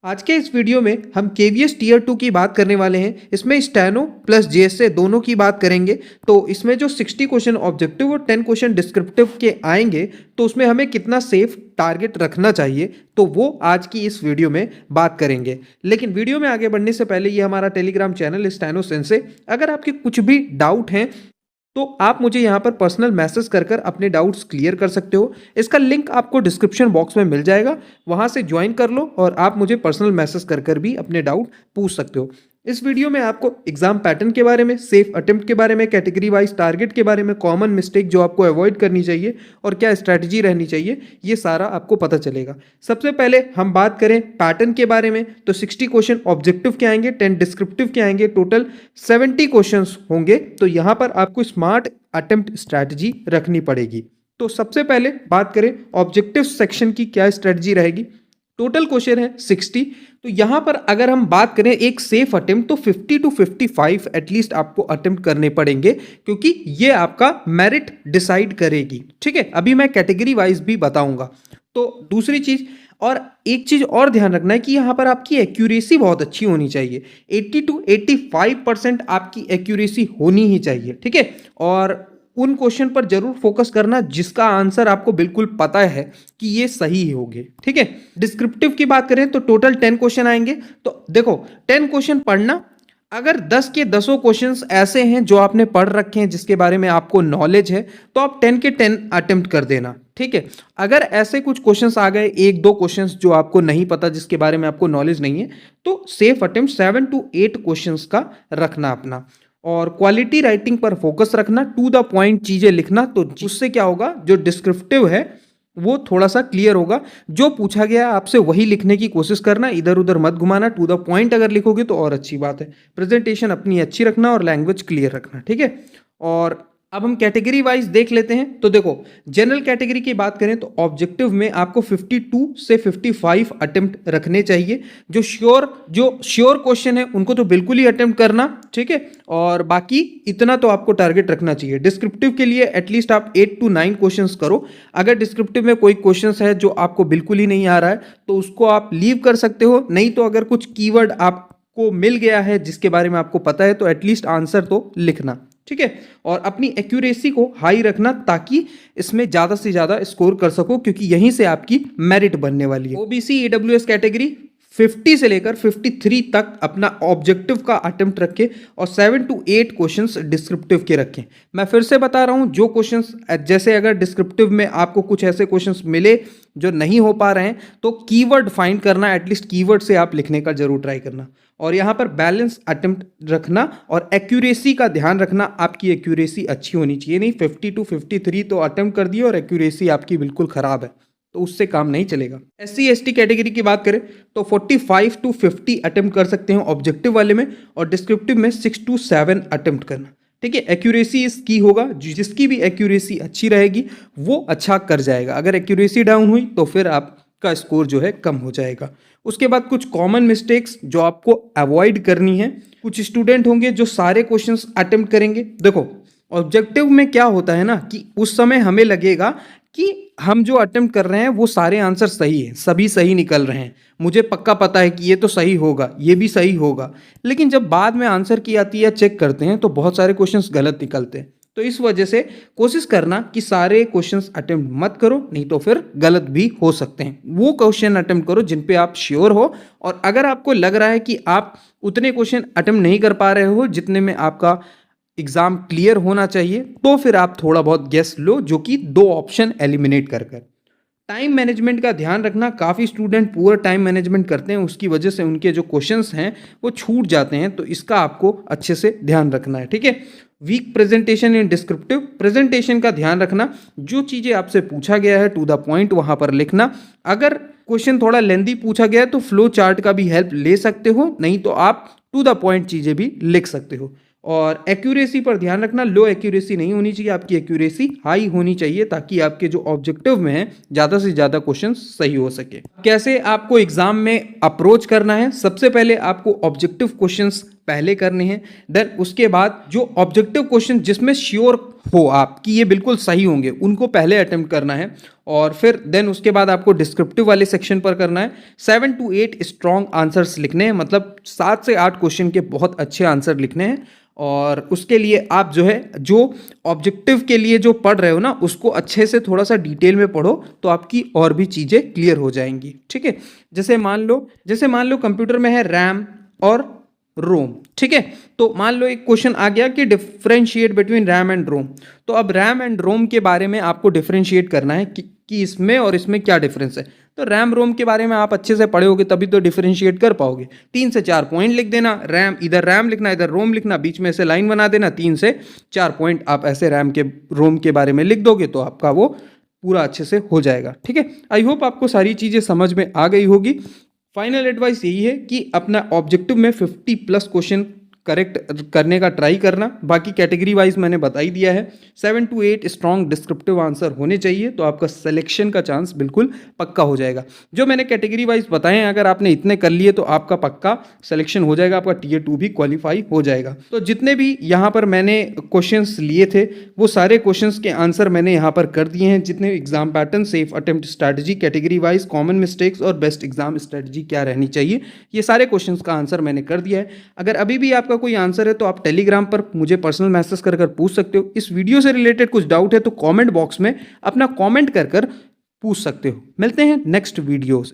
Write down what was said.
आज के इस वीडियो में हम केवीएस टीयर 2 की बात करने वाले हैं। इसमें स्टेनो प्लस जेएसए दोनों की बात करेंगे। तो इसमें जो 60 क्वेश्चन ऑब्जेक्टिव और 10 क्वेश्चन डिस्क्रिप्टिव के आएंगे तो उसमें हमें कितना सेफ टारगेट रखना चाहिए, तो वो आज की इस वीडियो में बात करेंगे। लेकिन वीडियो में आगे बढ़ने से पहले ये हमारा टेलीग्राम चैनल स्टेनो सेंसे, अगर आपके कुछ भी डाउट हैं तो आप मुझे यहाँ पर पर्सनल मैसेज कर कर अपने डाउट्स क्लियर कर सकते हो। इसका लिंक आपको डिस्क्रिप्शन बॉक्स में मिल जाएगा, वहाँ से ज्वाइन कर लो और आप मुझे पर्सनल मैसेज कर कर भी अपने डाउट पूछ सकते हो। इस वीडियो में आपको एग्जाम पैटर्न के बारे में, सेफ अटेम्प्ट के बारे में, कैटेगरी वाइज टारगेट के बारे में, कॉमन मिस्टेक जो आपको अवॉइड करनी चाहिए और क्या स्ट्रैटेजी रहनी चाहिए, ये सारा आपको पता चलेगा। सबसे पहले हम बात करें पैटर्न के बारे में तो 60 क्वेश्चन ऑब्जेक्टिव के आएंगे, 10 डिस्क्रिप्टिव के आएंगे, टोटल 70 क्वेश्चन होंगे। तो यहाँ पर आपको स्मार्ट अटेम्प्ट स्ट्रैटेजी रखनी पड़ेगी। तो सबसे पहले बात करें ऑब्जेक्टिव सेक्शन की क्या स्ट्रैटेजी रहेगी। टोटल क्वेश्चन है 60। तो यहां पर अगर हम बात करें एक सेफ अटेम्प्ट तो 50 to 55 एटलीस्ट आपको अटेम्प्ट करने पड़ेंगे, क्योंकि ये आपका मेरिट डिसाइड करेगी। ठीक है, अभी मैं कैटेगरी वाइज भी बताऊंगा। तो दूसरी चीज और एक चीज और ध्यान रखना है कि यहां पर आपकी एक्यूरेसी बहुत अच्छी होनी चाहिए। 80 to 85% आपकी एक्यूरेसी होनी ही चाहिए। ठीक है, और उन क्वेश्चन पर जरूर फोकस करना जिसका आंसर आपको बिल्कुल पता है कि ये सही होंगे। ठीक है, डिस्क्रिप्टिव की बात करें तो टोटल 10 क्वेश्चन आएंगे। तो देखो 10 क्वेश्चन पढ़ना, अगर 10 के 10 क्वेश्चंस ऐसे हैं जो आपने पढ़ रखे हैं, जिसके बारे में आपको नॉलेज है, तो आप 10 के 10 अटेम्प्ट कर देना। ठीक है, अगर ऐसे कुछ क्वेश्चंस आ गए, एक दो क्वेश्चंस जो आपको नहीं पता, जिसके बारे में आपको नॉलेज नहीं है, तो सेफ अटेम्प्ट 7 to 8 क्वेश्चंस का रखना अपना। और क्वालिटी राइटिंग पर फोकस रखना, टू द पॉइंट चीजें लिखना। तो उससे क्या होगा, जो डिस्क्रिप्टिव है वो थोड़ा सा क्लियर होगा। जो पूछा गया है आपसे वही लिखने की कोशिश करना, इधर उधर मत घुमाना। टू द पॉइंट अगर लिखोगे तो और अच्छी बात है। प्रेजेंटेशन अपनी अच्छी रखना और लैंग्वेज क्लियर रखना। ठीक है, और अब हम कैटेगरी वाइज देख लेते हैं। तो देखो जनरल कैटेगरी की बात करें तो ऑब्जेक्टिव में आपको 52 से 55 अटेम्प्ट रखने चाहिए। जो श्योर क्वेश्चन है उनको तो बिल्कुल ही अटेम्प्ट करना। ठीक है, और बाकी इतना तो आपको टारगेट रखना चाहिए। डिस्क्रिप्टिव के लिए एटलीस्ट आप 8 to 9 क्वेश्चंस करो। अगर डिस्क्रिप्टिव में कोई क्वेश्चंस है जो आपको बिल्कुल ही नहीं आ रहा है तो उसको आप लीव कर सकते हो। नहीं तो अगर कुछ कीवर्ड आपको मिल गया है जिसके बारे में आपको पता है तो एटलीस्ट आंसर तो लिखना। ठीक है, और अपनी एक्यूरेसी को हाई रखना ताकि इसमें ज्यादा से ज्यादा स्कोर कर सको, क्योंकि यहीं से आपकी मेरिट बनने वाली है। ओबीसी ईडब्ल्यूएस कैटेगरी 50 से लेकर 53 तक अपना ऑब्जेक्टिव का अटेम्प्ट रखें और 7 to 8 क्वेश्चंस डिस्क्रिप्टिव के रखें। मैं फिर से बता रहा हूं, जो क्वेश्चंस जैसे अगर डिस्क्रिप्टिव में आपको कुछ ऐसे क्वेश्चंस मिले जो नहीं हो पा रहे हैं तो कीवर्ड फाइंड करना, एटलीस्ट कीवर्ड से आप लिखने का जरूर ट्राई करना। और यहाँ पर बैलेंस अटेम्प्ट रखना और एक्यूरेसी का ध्यान रखना। आपकी एक्यूरेसी अच्छी होनी चाहिए, नहीं 50 to 53 तो अटेम्प्ट कर दिए और एक्यूरेसी आपकी बिल्कुल खराब है तो उससे काम नहीं चलेगा। SC ST कैटेगरी की बात करें तो 45 to 50 अटेम्प्ट कर सकते हैं ऑब्जेक्टिव वाले में, और डिस्क्रिप्टिव में 6 to 7 अटेम्प्ट करना। ठीक है, एक्यूरेसी इस की होगा, जिसकी भी एक्यूरेसी अच्छी रहेगी वो अच्छा कर जाएगा। अगर एक्यूरेसी डाउन हुई तो फिर आपका स्कोर जो है कम हो जाएगा। उसके बाद कुछ कॉमन मिस्टेक्स जो आपको अवॉइड करनी है। कुछ स्टूडेंट होंगे जो सारे क्वेश्चंस अटेम्प्ट करेंगे। देखो ऑब्जेक्टिव में क्या होता है ना कि उस समय हमें लगेगा कि हम जो अटेम्प्ट कर रहे हैं वो सारे आंसर सही है, सभी सही निकल रहे हैं, मुझे पक्का पता है कि ये तो सही होगा, ये भी सही होगा। लेकिन जब बाद में आंसर की आती है, चेक करते हैं तो बहुत सारे क्वेश्चंस गलत निकलते हैं। तो इस वजह से कोशिश करना कि सारे क्वेश्चंस अटेम्प्ट मत करो, नहीं तो फिर गलत भी हो सकते हैं। वो क्वेश्चन अटेम्प्ट करो जिन पे आप श्योर हो, और अगर आपको लग रहा है कि आप उतने क्वेश्चन अटेम्प्ट नहीं कर पा रहे हो जितने में आपका एग्जाम क्लियर होना चाहिए, तो फिर आप थोड़ा बहुत गेस लो, जो कि 2 ऑप्शन एलिमिनेट कर कर। टाइम मैनेजमेंट का ध्यान रखना। काफ़ी स्टूडेंट पुअर टाइम मैनेजमेंट करते हैं, उसकी वजह से उनके जो क्वेश्चंस हैं वो छूट जाते हैं, तो इसका आपको अच्छे से ध्यान रखना है। ठीक है, weak presentation in descriptive, presentation का ध्यान रखना। जो चीज़ें आपसे पूछा गया है टू द पॉइंट वहाँ पर लिखना। अगर क्वेश्चन थोड़ा लेंदी पूछा गया है तो फ्लो चार्ट का भी हेल्प ले सकते हो, नहीं तो आप टू द पॉइंट चीज़ें भी लिख सकते हो। और एक्यूरेसी पर ध्यान रखना, लो एक्यूरेसी नहीं होनी चाहिए, आपकी एक्यूरेसी हाई होनी चाहिए ताकि आपके जो ऑब्जेक्टिव में है ज़्यादा से ज़्यादा क्वेश्चन सही हो सके। कैसे आपको एग्जाम में अप्रोच करना है, सबसे पहले आपको ऑब्जेक्टिव क्वेश्चंस पहले करने हैं। देन उसके बाद जो ऑब्जेक्टिव क्वेश्चन जिसमें श्योर हो आप कि ये बिल्कुल सही होंगे उनको पहले अटेम्प्ट करना है, और फिर देन उसके बाद आपको डिस्क्रिप्टिव वाले सेक्शन पर करना है। 7 to 8 स्ट्रॉन्ग आंसर्स लिखने हैं, मतलब 7 से 8 क्वेश्चन के बहुत अच्छे आंसर लिखने हैं। और उसके लिए आप जो है जो ऑब्जेक्टिव के लिए जो पढ़ रहे हो ना उसको अच्छे से थोड़ा सा डिटेल में पढ़ो तो आपकी और भी चीज़ें क्लियर हो जाएंगी। ठीक है, जैसे मान लो कंप्यूटर में है रैम और रोम। ठीक है, तो मान लो एक क्वेश्चन आ गया कि डिफरेंशिएट बिटवीन रैम एंड रोम। तो अब रैम एंड रोम के बारे में आपको डिफरेंशिएट करना है कि इसमें और इसमें क्या डिफरेंस है। तो रैम रोम के बारे में आप अच्छे से पढ़े होगे तभी तो डिफरेंशिएट कर पाओगे। 3 से 4 पॉइंट लिख देना, इधर रैम लिखना इधर रोम लिखना, बीच में ऐसे लाइन बना देना, 3 से 4 पॉइंट आप ऐसे रैम के रोम के बारे में लिख दोगे तो आपका वो पूरा अच्छे से हो जाएगा। ठीक है, आई होप आपको सारी चीज़ें समझ में आ गई होगी। फाइनल एडवाइस यही है कि अपना ऑब्जेक्टिव में 50+ क्वेश्चन करेक्ट करने का ट्राई करना। बाकी कैटेगरी वाइज मैंने बता ही दिया है। 7 to 8 स्ट्रॉन्ग डिस्क्रिप्टिव आंसर होने चाहिए तो आपका सिलेक्शन का चांस बिल्कुल पक्का हो जाएगा। जो मैंने कैटेगरी वाइज बताए हैं अगर आपने इतने कर लिए तो आपका पक्का सिलेक्शन हो जाएगा, आपका Tier 2 भी क्वालिफाई हो जाएगा। तो जितने भी यहाँ पर मैंने क्वेश्चंस लिए थे वो सारे क्वेश्चंस के आंसर मैंने यहाँ पर कर दिए हैं। जितने exam pattern, safe attempt strategy, category wise, common mistakes और बेस्ट एग्जाम स्ट्रैटेजी क्या रहनी चाहिए, ये सारे क्वेश्चंस का आंसर मैंने कर दिया है। अगर अभी भी आपका कोई आंसर है तो आप टेलीग्राम पर मुझे पर्सनल मैसेज कर पूछ सकते हो। इस वीडियो से रिलेटेड कुछ डाउट है तो कमेंट बॉक्स में अपना कमेंट कर पूछ सकते हो। मिलते हैं नेक्स्ट वीडियो से।